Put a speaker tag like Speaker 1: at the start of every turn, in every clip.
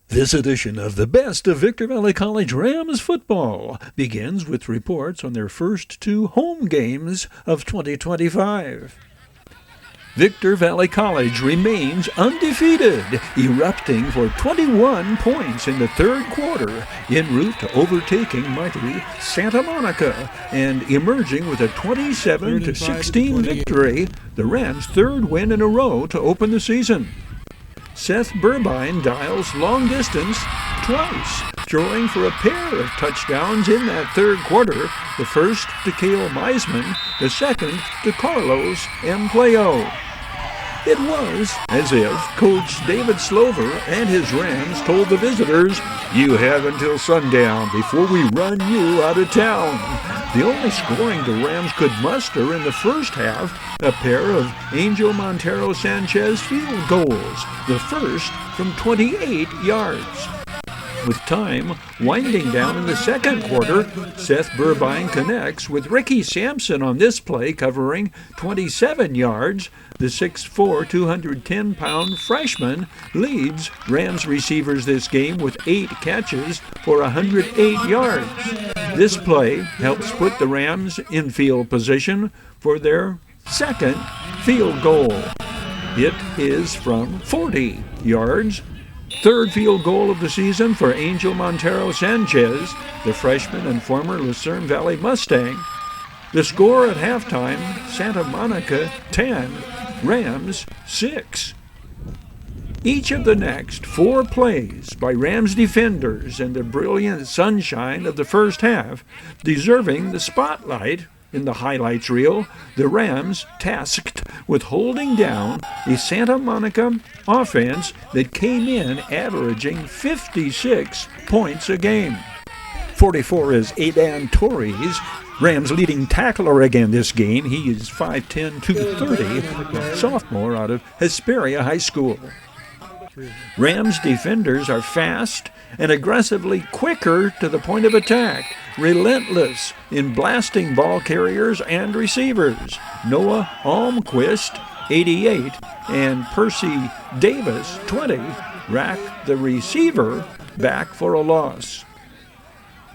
Speaker 1: This edition of the Best of Victor Valley College Rams football begins with reports on their first two home games of 2025. Victor Valley College remains undefeated, erupting for 21 points in the third quarter, en route to overtaking mighty Santa Monica and emerging with a 27-16 victory, the Rams' third win in a row to open the season. Seth Burbine dials long distance twice, throwing for a pair of touchdowns in that third quarter, the first to Tkol, the second to Carlos Empleo. It was as if Coach David Slover and his Rams told the visitors, "You have until sundown before we run you out of town." The only scoring the Rams could muster in the first half, a pair of Angel Montero Sanchez field goals, the first from 28 yards. With time winding down in the second quarter, Seth Burbine connects with Ricky Sampson on this play, covering 27 yards. The 6'4", 210-pound freshman leads Rams receivers this game with 8 catches for 108 yards. This play helps put the Rams in field position for their second field goal. It is from 40 yards. Third field goal of the season for Angel Montero Sanchez, the freshman and former Lucerne Valley Mustang. The score at halftime, Santa Monica 10, Rams 6. Each of the next 4 plays by Rams defenders in the brilliant sunshine of the first half, deserving the spotlight in the highlights reel, the Rams tasked with holding down a Santa Monica offense that came in averaging 56 points a game. 44 is Aidan Torres, Rams' leading tackler again this game. He is 5'10", 230, a sophomore out of Hesperia High School. Rams defenders are fast and aggressively quicker to the point of attack, relentless in blasting ball carriers and receivers. Noah Almquist, 88, and Percy Davis, 20, rack the receiver back for a loss.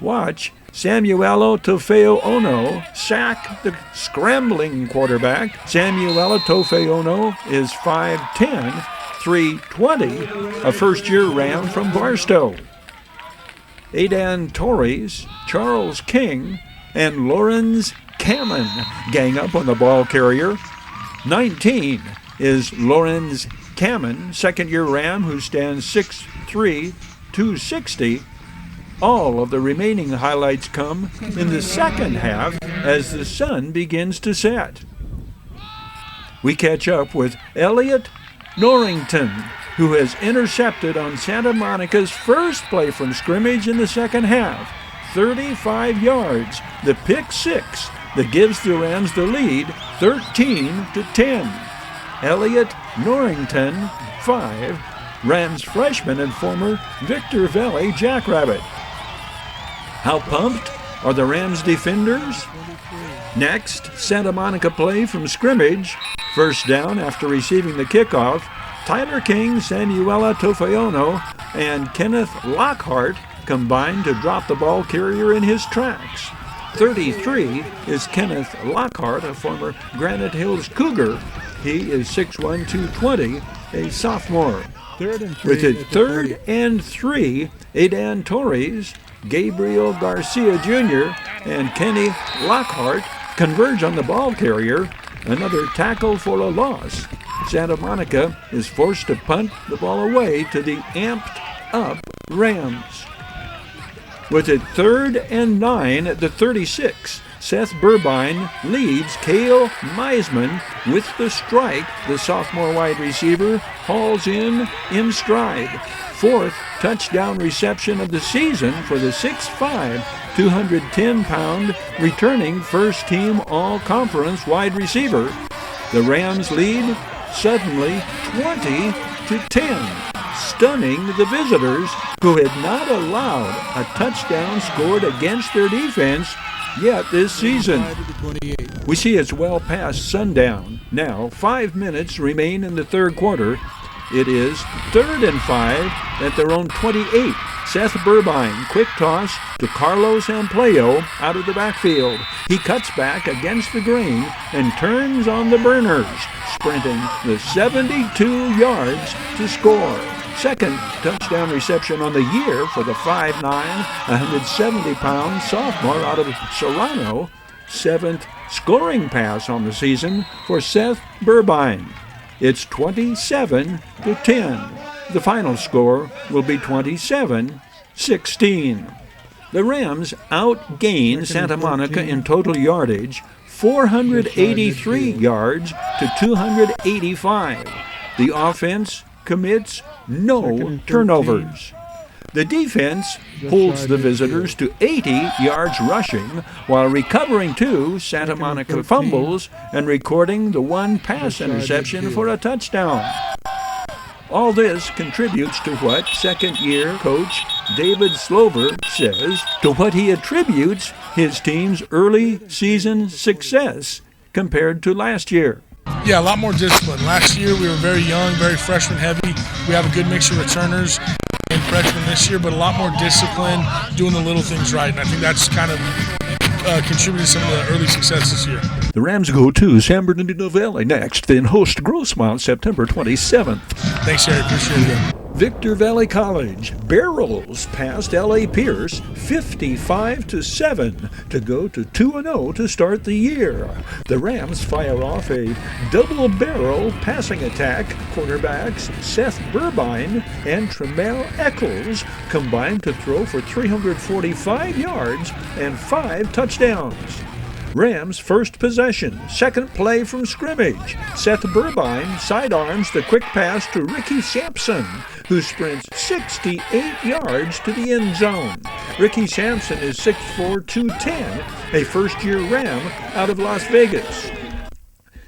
Speaker 1: Watch Samuelo Tofeono sack the scrambling quarterback. Samuelo Tofeono is 5'10", 320, a first-year Ram from Barstow. Aidan Torres, Charles King, and Lawrence Kamen gang up on the ball carrier. 19 is Lawrence Kamen, second-year Ram who stands 6'3", 260. All of the remaining highlights come in the second half as the sun begins to set. We catch up with Elliot Norrington, who has intercepted on Santa Monica's first play from scrimmage in the second half. 35 yards, the pick six that gives the Rams the lead, 13-10. Elliot Norrington, 5, Rams freshman and former Victor Valley Jackrabbit. How pumped are the Rams defenders? Next, Santa Monica play from scrimmage. First down after receiving the kickoff. Tyler King, Samuela Tofeono, and Kenneth Lockhart combined to drop the ball carrier in his tracks. 33 is Kenneth Lockhart, a former Granite Hills Cougar. He is 6'1", 220, a sophomore. With it third and 3, Aidan Torres, Gabriel Garcia Jr., and Kenny Lockhart converge on the ball carrier. Another tackle for a loss. Santa Monica is forced to punt the ball away to the amped-up Rams. With it third and 9 at the 36, Seth Burbine leads Cale Meisman with the strike. The sophomore wide receiver hauls in stride. Fourth touchdown reception of the season for the 6'5", 210-pound returning first-team all-conference wide receiver. The Rams lead suddenly 20-10, stunning the visitors, who had not allowed a touchdown scored against their defense yet this season. We see it's well past sundown. Now, 5 minutes remain in the third quarter. It is 3rd and 5 at their own 28. Seth Burbine, quick toss to Carlos Amplio out of the backfield. He cuts back against the grain and turns on the burners, sprinting the 72 yards to score. Second touchdown reception on the year for the 5'9", 170-pound sophomore out of Serrano. 7th scoring pass on the season for Seth Burbine. It's 27-10. The final score will be 27-16. The Rams outgain Santa Monica in total yardage, 483 yards to 285. The offense commits no turnovers. The defense holds the visitors to 80 yards rushing while recovering 2 Santa Monica fumbles and recording the 1 pass interception for a touchdown. All this contributes to what second-year coach David Slover says to what he attributes his team's early season success compared to last year.
Speaker 2: Yeah, a lot more discipline. Last year we were very young, very freshman heavy. We have a good mixture of returners and freshmen this year, but a lot more discipline, doing the little things right. And I think that's kind of contributed to some of the early success this year.
Speaker 1: The Rams go to San Bernardino Valley next, then host Grossmont September 27th.
Speaker 2: Thanks, Harry. Appreciate it.
Speaker 1: Victor Valley College barrels past L.A. Pierce 55-7 to go to 2-0 to start the year. The Rams fire off a double-barrel passing attack. Quarterbacks Seth Burbine and Tremel Eccles combined to throw for 345 yards and 5 touchdowns. Rams first possession, second play from scrimmage. Seth Burbine sidearms the quick pass to Ricky Sampson, who sprints 68 yards to the end zone. Ricky Sampson is 6'4", 210, a first-year Ram out of Las Vegas.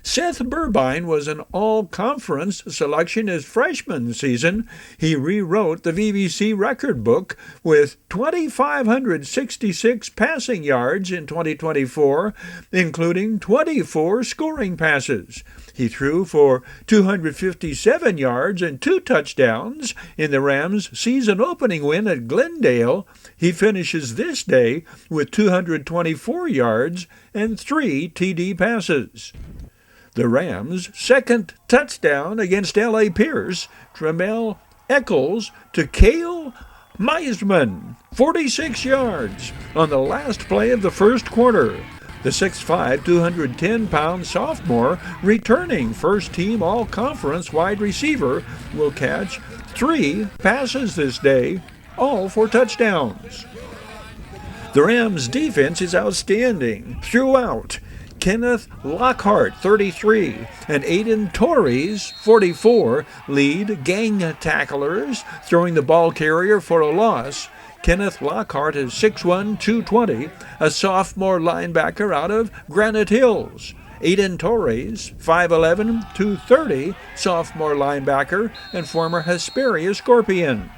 Speaker 1: Seth Burbine was an all-conference selection his freshman season. He rewrote the VVC record book with 2,566 passing yards in 2024, including 24 scoring passes. He threw for 257 yards and 2 touchdowns in the Rams' season-opening win at Glendale. He finishes this day with 224 yards and 3 TD passes. The Rams' second touchdown against L.A. Pierce, Tremel Eccles to Cale Meisman, 46 yards on the last play of the first quarter. The 6'5", 210-pound sophomore, returning first-team all-conference wide receiver, will catch 3 passes this day, all for touchdowns. The Rams' defense is outstanding throughout. Kenneth Lockhart, 33, and Aiden Torres, 44, lead gang tacklers, throwing the ball carrier for a loss. Kenneth Lockhart is 6'1", 220, a sophomore linebacker out of Granite Hills. Aiden Torres, 5'11", 230, sophomore linebacker and former Hesperia Scorpion.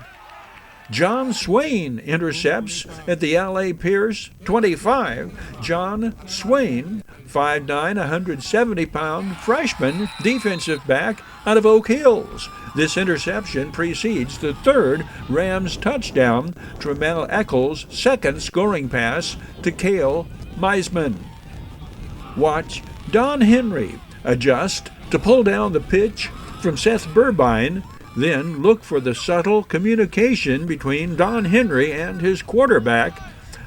Speaker 1: John Swain intercepts at the L.A. Pierce 25. John Swain, 5'9", 170-pound freshman defensive back out of Oak Hills. This interception precedes the 3rd Rams touchdown, Tremel Eccles' second scoring pass to Cale Meisman. Watch Don Henry adjust to pull down the pitch from Seth Burbine. Then look for the subtle communication between Don Henry and his quarterback.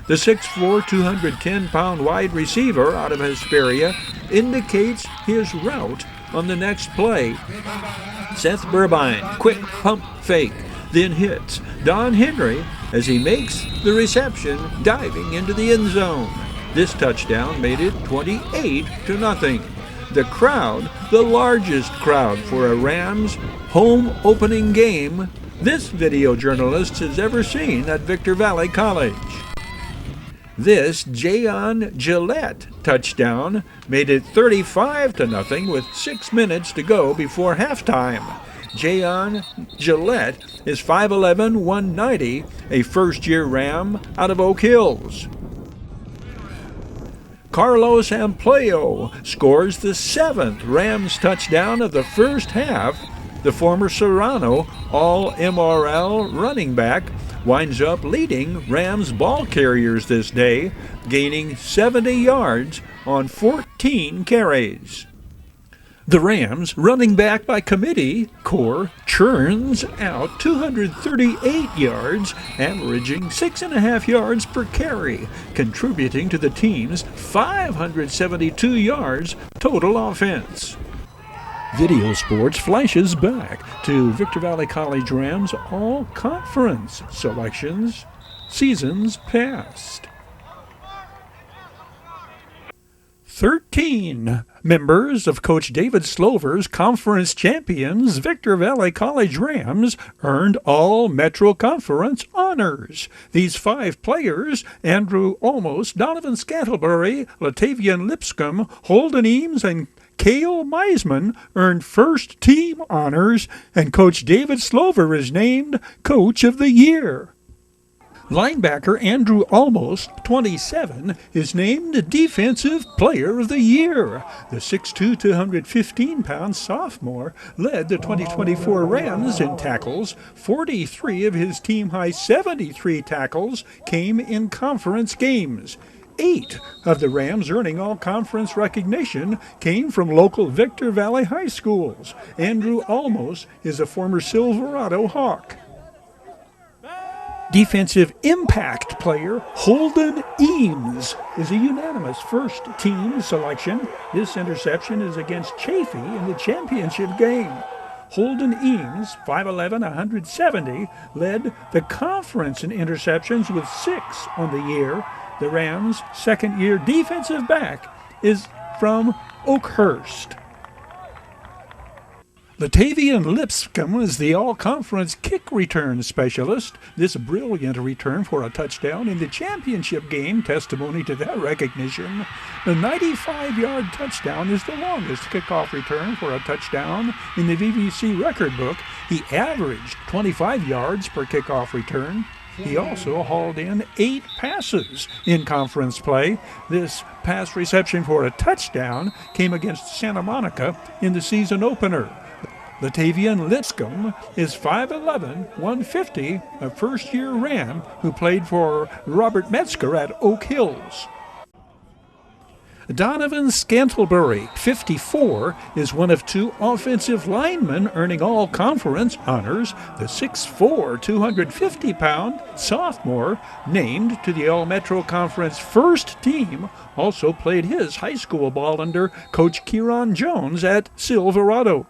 Speaker 1: The 6'4", 210-pound wide receiver out of Hesperia indicates his route on the next play. Seth Burbine, quick pump fake, then hits Don Henry as he makes the reception, diving into the end zone. This touchdown made it 28-0. The crowd, the largest crowd for a Rams home opening game this video journalist has ever seen at Victor Valley College. This Jayon Gillette touchdown made it 35-0 with 6 minutes to go before halftime. Jayon Gillette is 5'11", 190, a first-year Ram out of Oak Hills. Carlos Amplio scores the 7th Rams touchdown of the first half The former Serrano All-MRL running back winds up leading Rams ball carriers this day, gaining 70 yards on 14 carries. The Rams running back by committee core churns out 238 yards, averaging 6.5 yards per carry, contributing to the team's 572 yards total offense. Video Sports flashes back to Victor Valley College Rams all-conference selections seasons past. 13 members of Coach David Slover's conference champions Victor Valley College Rams earned all Metro Conference honors. These 5 players, Andrew Olmos, Donovan Scantlebury, Latavian Lipscomb, Holden Eames, and Cale Meisman, earned first-team honors, and Coach David Slover is named Coach of the Year. Linebacker Andrew Olmos, 27, is named Defensive Player of the Year. The 6'2", 215-pound sophomore led the 2024 Rams in tackles. 43 of his team-high 73 tackles came in conference games. 8 of the Rams earning all-conference recognition came from local Victor Valley high schools. Andrew Olmos is a former Silverado Hawk. Defensive impact player Holden Eames is a unanimous first-team selection. This interception is against Chaffee in the championship game. Holden Eames, 5'11", 170, led the conference in interceptions with 6 on the year. The Rams' second-year defensive back is from Oakhurst. Latavian Lipscomb is the all-conference kick return specialist. This brilliant return for a touchdown in the championship game, testimony to that recognition. The 95-yard touchdown is the longest kickoff return for a touchdown in the VVC record book. He averaged 25 yards per kickoff return. He also hauled in 8 passes in conference play. This pass reception for a touchdown came against Santa Monica in the season opener. Latavian Lipscomb is 5'11", 150, a first-year Ram who played for Robert Metzger at Oak Hills. Donovan Scantlebury, 54, is one of 2 offensive linemen earning all-conference honors. The 6'4", 250-pound sophomore, named to the All-Metro Conference first team, also played his high school ball under Coach Kieran Jones at Silverado.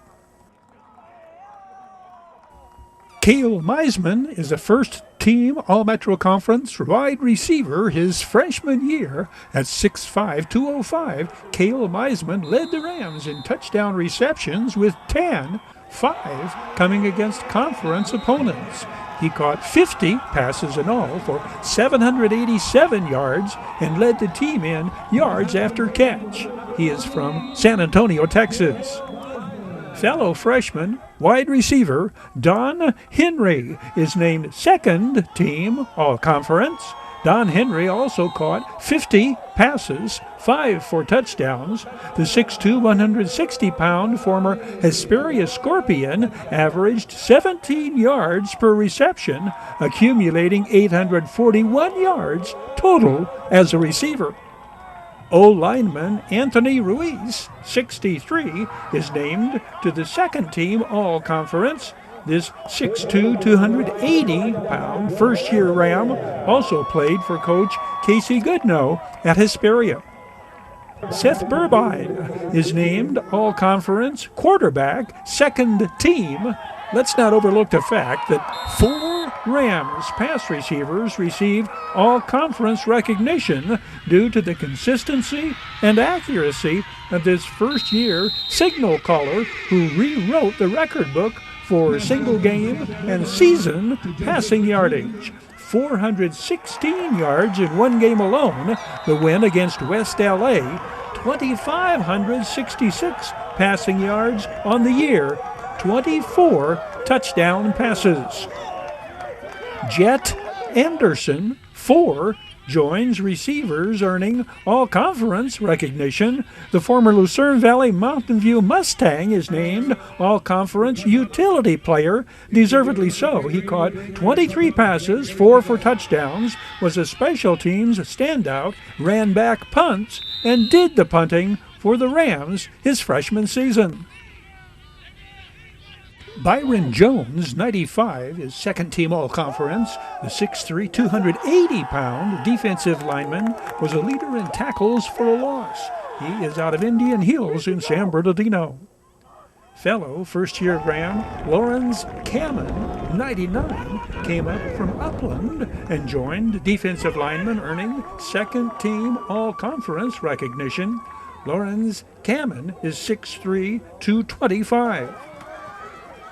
Speaker 1: Cale Meisman is a first-team All-Metro Conference wide receiver his freshman year. At 6'5", 205, Cale Meisman led the Rams in touchdown receptions with 10, 5 coming against conference opponents. He caught 50 passes in all for 787 yards and led the team in yards after catch. He is from San Antonio, Texas. Fellow freshman wide receiver Don Henry is named second team All-Conference. Don Henry also caught 50 passes, 5 for touchdowns. The 6'2", 160-pound former Hesperia Scorpion averaged 17 yards per reception, accumulating 841 yards total as a receiver. O-lineman Anthony Ruiz, 63, is named to the second-team All-Conference. This 6'2", 280-pound first-year Ram also played for Coach Casey Goodnow at Hesperia. Seth Burbine is named All-Conference quarterback, second team. Let's not overlook the fact that 4 Rams pass receivers received all-conference recognition due to the consistency and accuracy of this first-year signal caller who rewrote the record book for single game and season passing yardage. 416 yards in one game alone, the win against West LA, 2,566 passing yards on the year, 24 touchdown passes. Jet Anderson, 4, joins receivers earning All-Conference recognition. The former Lucerne Valley Mountain View Mustang is named All-Conference Utility Player. Deservedly so. He caught 23 passes, 4 for touchdowns, was a special teams standout, ran back punts, and did the punting for the Rams his freshman season. Byron Jones, 95, is second-team All-Conference. The 6'3", 280-pound defensive lineman was a leader in tackles for a loss. He is out of Indian Hills in San Bernardino. Fellow first-year Ram Lawrence Kamen, 99, came up from Upland and joined defensive lineman, earning second-team All-Conference recognition. Lawrence Kamen is 6'3", 225.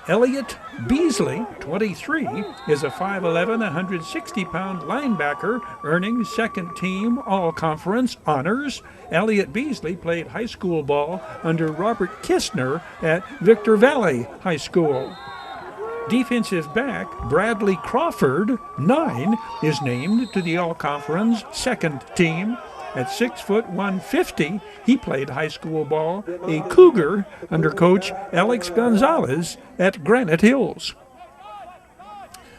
Speaker 1: Elliott Beasley, 23, is a 5'11", 160-pound linebacker, earning second-team All-Conference honors. Elliott Beasley played high school ball under Robert Kistner at Victor Valley High School. Defensive back Bradley Crawford, 9, is named to the All-Conference second team. At 6 foot 150, he played high school ball, a Cougar, under coach Alex Gonzalez at Granite Hills.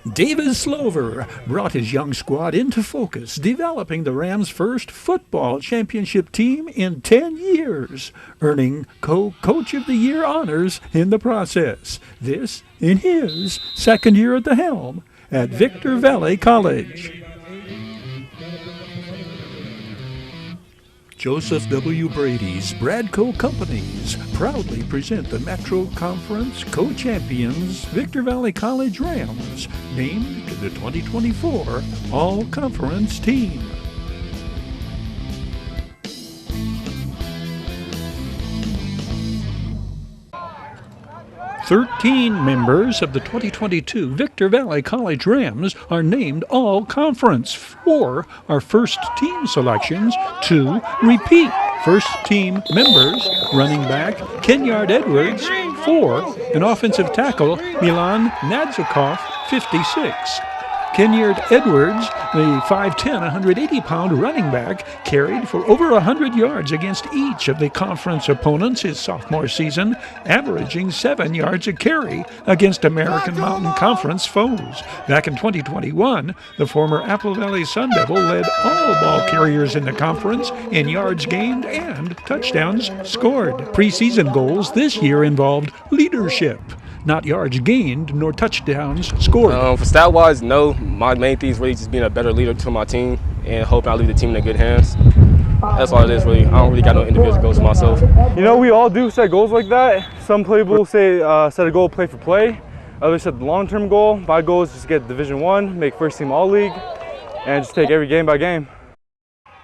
Speaker 1: David Slover brought his young squad into focus, developing the Rams' first football championship team in 10 years, earning Co-Coach of the Year honors in the process. This in his second year at the helm at Victor Valley College. Joseph W. Brady's Bradco Companies proudly present the Metro Conference co-champions Victor Valley College Rams, named to the 2024 All-Conference team. Thirteen members of the 2022 Victor Valley College Rams are named All-Conference. 4 are first-team selections, 2 repeat first-team members. Running back Kenyard Edwards, 4, and offensive tackle Milan Nadzikov, 56. Kenyard Edwards, the 5'10", 180-pound running back, carried for over 100 yards against each of the conference opponents his sophomore season, averaging 7 yards a carry against American Mountain Conference foes. Back in 2021, the former Apple Valley Sun Devil led all ball carriers in the conference in yards gained and touchdowns scored. Preseason goals this year involved leadership, not yards gained nor touchdowns scored.
Speaker 3: For stat-wise, no. My main thing is really just being a better leader to my team and hoping I leave the team in good hands. That's all it is, really. I don't really got no individual goals for myself.
Speaker 4: You know, we all do set goals like that. Some people say set a goal play for play. Others set the long-term goal. My goal is just to get Division I, make first-team All-League, and just take every game by game.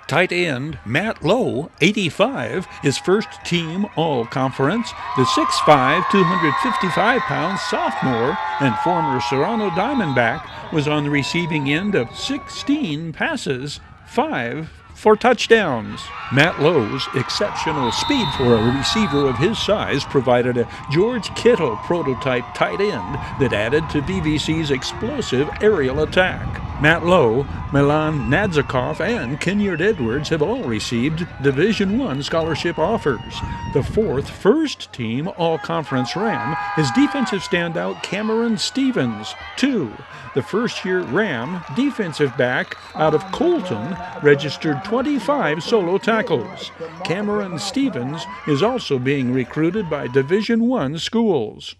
Speaker 1: Tight end Matt Lowe, 85, is first-team All-Conference. The 6'5", 255-pound sophomore and former Serrano Diamondback was on the receiving end of 16 passes, 5 for touchdowns. Matt Lowe's exceptional speed for a receiver of his size provided a George Kittle prototype tight end that added to VVC's explosive aerial attack. Matt Lowe, Milan Nadzikov, and Kenyard Edwards have all received Division I scholarship offers. The 4th first-team All-Conference Ram is defensive standout Cameron Stevens, 2. The first-year Ram defensive back out of Colton registered 25 solo tackles. Cameron Stevens is also being recruited by Division I schools.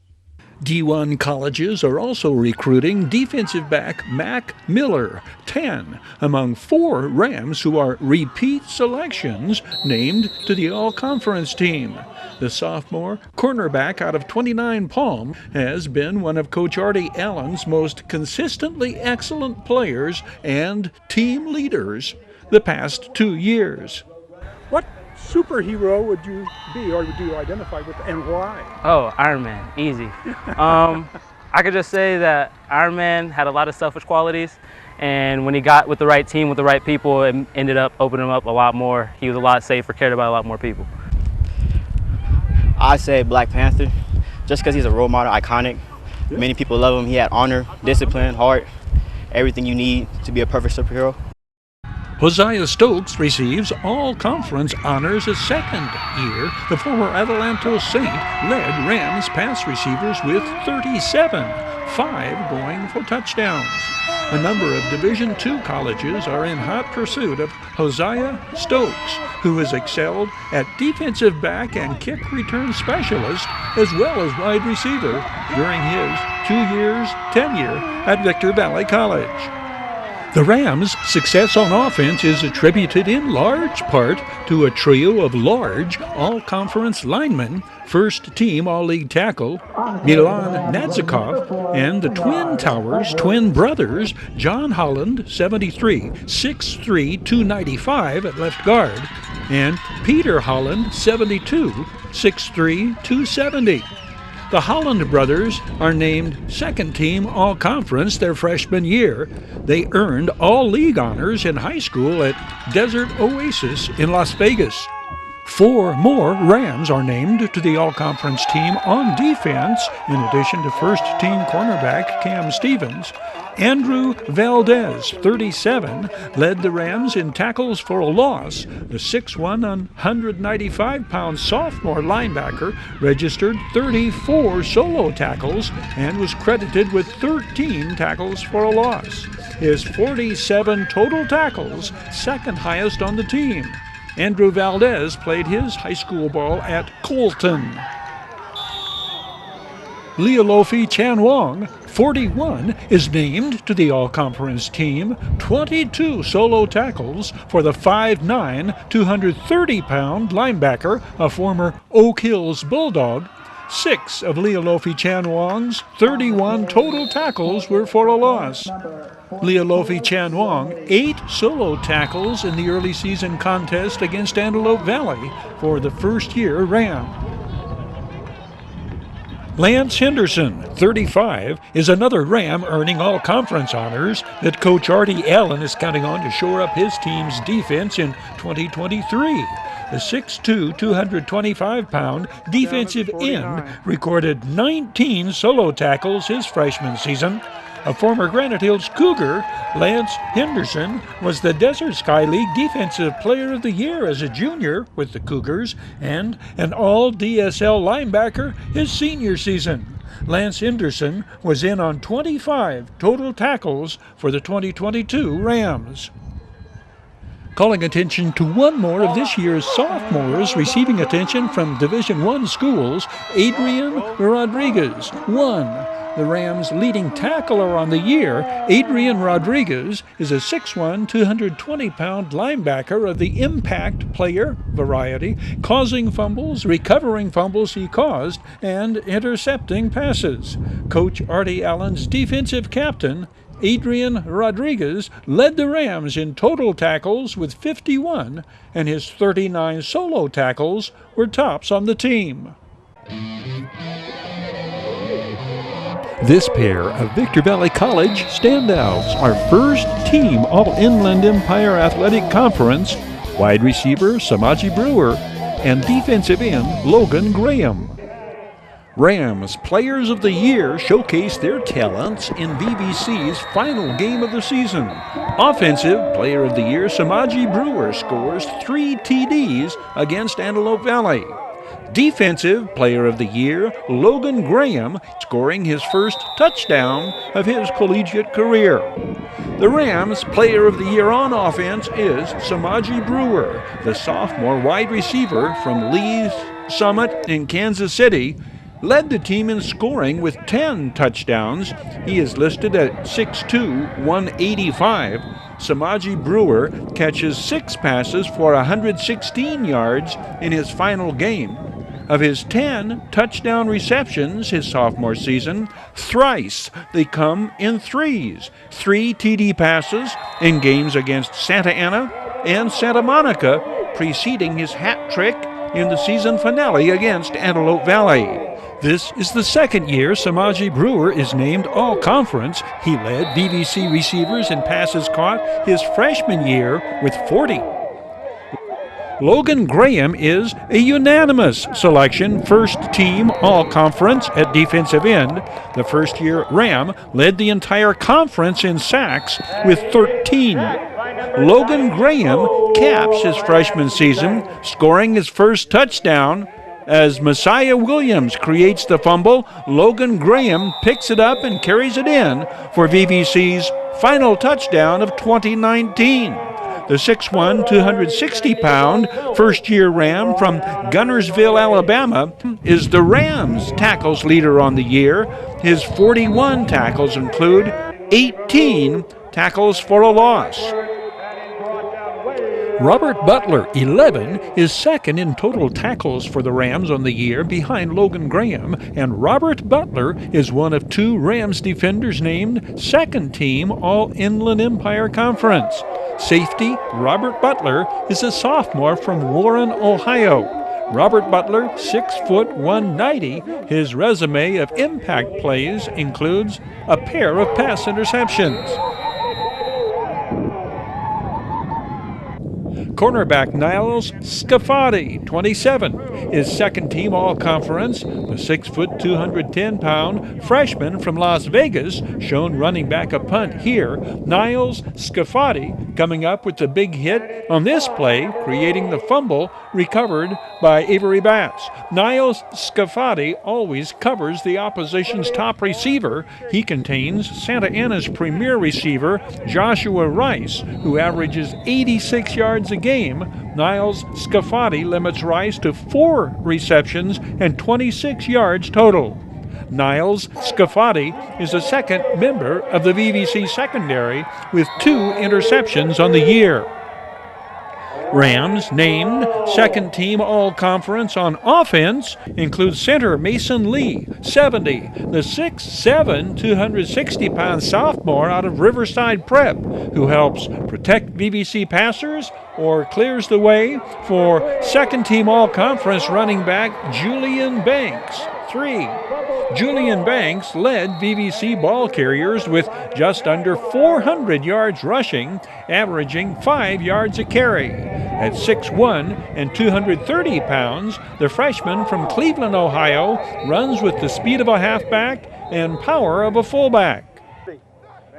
Speaker 1: D1 colleges are also recruiting defensive back Mac Miller, 10, among 4 Rams who are repeat selections named to the All-Conference team. The sophomore cornerback out of 29 Palm has been one of Coach Artie Allen's most consistently excellent players and team leaders the past 2 years.
Speaker 5: What superhero would you be, or would you identify with, and why?
Speaker 6: Oh, Iron Man, easy. I could just say that Iron Man had a lot of selfish qualities, and when he got with the right team, with the right people, it ended up opening him up a lot more. He was a lot safer, cared about a lot more people.
Speaker 7: I say Black Panther, just because he's a role model, iconic. Yeah. Many people love him. He had honor, discipline, heart, everything you need to be a perfect superhero.
Speaker 1: Hosea Stokes receives all-conference honors a second year. The former Adelanto Saint led Rams pass receivers with 37, 5 going for touchdowns. A number of Division II colleges are in hot pursuit of Hosea Stokes, who has excelled at defensive back and kick return specialist as well as wide receiver during his 2 years tenure at Victor Valley College. The Rams' success on offense is attributed in large part to a trio of large all-conference linemen, first-team All-League tackle Milan Nadzikov, and the Twin Towers twin brothers John Holland, 73, 6'3", 295 at left guard, and Peter Holland, 72, 6'3", 270. The Holland brothers are named second-team All-Conference their freshman year. They earned all-league honors in high school at Desert Oasis in Las Vegas. 4 more Rams are named to the All-Conference team on defense, in addition to first-team cornerback Cam Stevens. Andrew Valdez, 37, led the Rams in tackles for a loss. The 6'1", 195-pound sophomore linebacker registered 34 solo tackles and was credited with 13 tackles for a loss. His 47 total tackles, second highest on the team. Andrew Valdez played his high school ball at Colton. Leolofi Chanwong, 41, is named to the All-Conference team, 22 solo tackles for the 5'9", 230-pound linebacker, a former Oak Hills Bulldog. 6 of Leolofi Chanwong's 31 total tackles were for a loss. Leolofi Chanwong, 8 solo tackles in the early season contest against Antelope Valley for the first-year Ram. Lance Henderson, 35, is another Ram earning all-conference honors that Coach Artie Allen is counting on to shore up his team's defense in 2023. The 6'2", 225-pound defensive end recorded 19 solo tackles his freshman season. A former Granite Hills Cougar, Lance Henderson was the Desert Sky League Defensive Player of the Year as a junior with the Cougars and an all-DSL linebacker his senior season. Lance Henderson was in on 25 total tackles for the 2022 Rams. Calling attention to one more of this year's sophomores receiving attention from Division I schools, Adrian Rodriguez, 1. The Rams' leading tackler on the year, Adrian Rodriguez, is a 6'1", 220-pound linebacker of the impact player variety, causing fumbles, recovering fumbles he caused, and intercepting passes. Coach Artie Allen's defensive captain, Adrian Rodriguez, led the Rams in total tackles with 51, and his 39 solo tackles were tops on the team. This pair of Victor Valley College standouts are first-team All-Inland Empire Athletic Conference, wide receiver Samaji Brewer, and defensive end Logan Graham. Rams Players of the Year showcase their talents in VVC's final game of the season. Offensive Player of the Year Samaji Brewer scores 3 TDs against Antelope Valley. Defensive Player of the Year Logan Graham scoring his first touchdown of his collegiate career. The Rams' Player of the Year on offense is Samaji Brewer, the sophomore wide receiver from Lee's Summit in Kansas City, led the team in scoring with 10 touchdowns. He is listed at 6'2", 185. Samaji Brewer catches 6 passes for 116 yards in his final game. Of his 10 touchdown receptions his sophomore season, thrice they come in threes. 3 TD passes in games against Santa Ana and Santa Monica, preceding his hat trick in the season finale against Antelope Valley. This is the second year Samaji Brewer is named All-Conference. He led VVC receivers in passes caught his freshman year with 40. Logan Graham is a unanimous selection, first-team All-Conference at defensive end. The first-year Ram led the entire conference in sacks with 13. Logan Graham caps his freshman season, scoring his first touchdown. As Messiah Williams creates the fumble, Logan Graham picks it up and carries it in for VVC's final touchdown of 2019. The 6'1", 260-pound first-year Ram from Gunnersville, Alabama, is the Rams' tackles leader on the year. His 41 tackles include 18 tackles for a loss. Robert Butler, 11, is second in total tackles for the Rams on the year behind Logan Graham, and Robert Butler is one of 2 Rams defenders named second team All-Inland Empire Conference. Safety Robert Butler is a sophomore from Warren, Ohio. Robert Butler, 6', 190. His resume of impact plays includes a pair of pass interceptions. Cornerback Niles Scafati, 27, is second-team All-Conference. The 6', 210-pound freshman from Las Vegas, shown running back a punt here. Niles Scafati coming up with the big hit on this play, creating the fumble recovered by Avery Bass. Niles Scafati always covers the opposition's top receiver. He contains Santa Ana's premier receiver, Joshua Rice, who averages 86 yards a game. Niles Scafati limits Rice to 4 receptions and 26 yards total. Niles Scafati is a second member of the VVC secondary with 2 interceptions on the year. Rams named second team All-Conference on offense includes center Mason Lee, 70, the 6'7", 260-pound sophomore out of Riverside Prep, who helps protect VVC passers or clears the way for second team All-Conference running back Julian Banks, 3. Julian Banks led VVC ball carriers with just under 400 yards rushing, averaging 5 yards a carry. At 6'1" and 230 pounds, the freshman from Cleveland, Ohio, runs with the speed of a halfback and power of a fullback.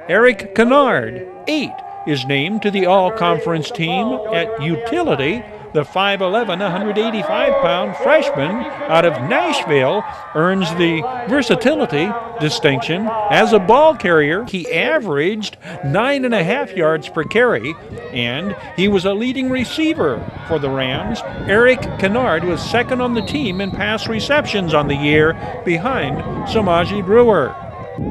Speaker 1: Eric Kennard, 8, is named to the All-Conference team at utility. The 5'11", 185-pound freshman out of Nashville earns the versatility distinction. As a ball carrier, he averaged 9.5 yards per carry, and he was a leading receiver for the Rams. Eric Kennard was second on the team in pass receptions on the year, behind Samaji Brewer.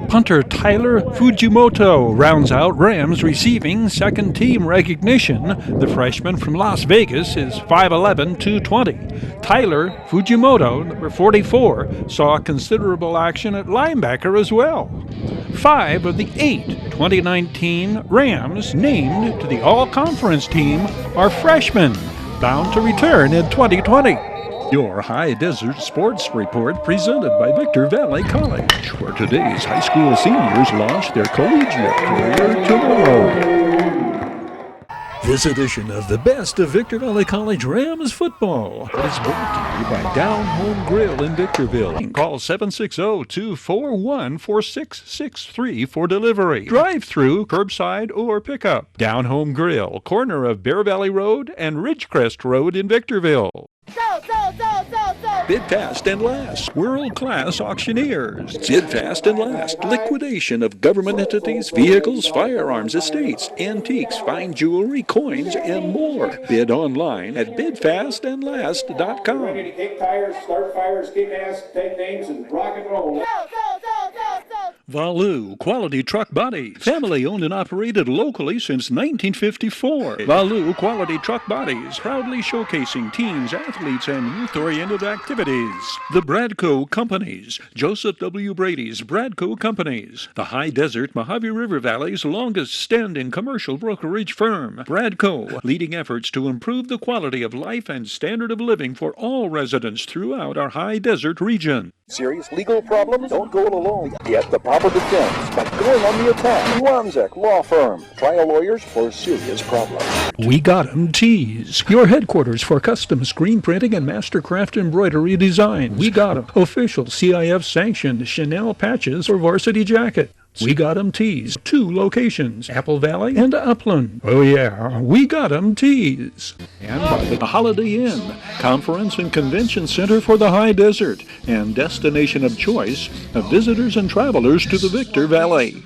Speaker 1: Punter Tyler Fujimoto rounds out Rams receiving second team recognition. The freshman from Las Vegas is 5'11", 220. Tyler Fujimoto, number 44, saw considerable action at linebacker as well. 5 of the 8 2019 Rams named to the All-Conference team are freshmen, bound to return in 2020. Your High Desert Sports Report presented by Victor Valley College, where today's high school seniors launch their collegiate career tomorrow. This edition of the Best of Victor Valley College Rams football is brought to you by Down Home Grill in Victorville. Call 760-241-4663 for delivery, drive-through, curbside, or pickup. Down Home Grill, corner of Bear Valley Road and Ridgecrest Road in Victorville. Bid fast and last. World-class auctioneers. Bid fast and last. Liquidation of government entities, vehicles, firearms, estates, antiques, fine jewelry, coins, and more. Bid online at bidfastandlast.com.
Speaker 8: Kick tires, start fires, kick ass, take names, and rock and roll.
Speaker 1: Valu Quality Truck Bodies. Family owned and operated locally since 1954. Valu Quality Truck Bodies, proudly showcasing teens, athletes, and youth-oriented activities. The Bradco Companies. Joseph W. Brady's Bradco Companies. The High Desert Mojave River Valley's longest standing commercial brokerage firm. Bradco, leading efforts to improve the quality of life and standard of living for all residents throughout our High Desert region.
Speaker 9: Serious legal problems? Don't go it alone. Get the proper defense by going on the attack. Wanzek Law Firm. Trial lawyers for serious problems.
Speaker 1: We Got 'em Tees, your headquarters for custom screen printing and mastercraft embroidery designs. We Got 'em. Official CIF sanctioned Chanel patches or varsity jacket. We Got 'em Teas, 2 locations, Apple Valley and Upland. Oh yeah, We Got 'em Teas. And by the Holiday Inn, Conference and Convention Center for the High Desert, and destination of choice of visitors and travelers to the Victor Valley.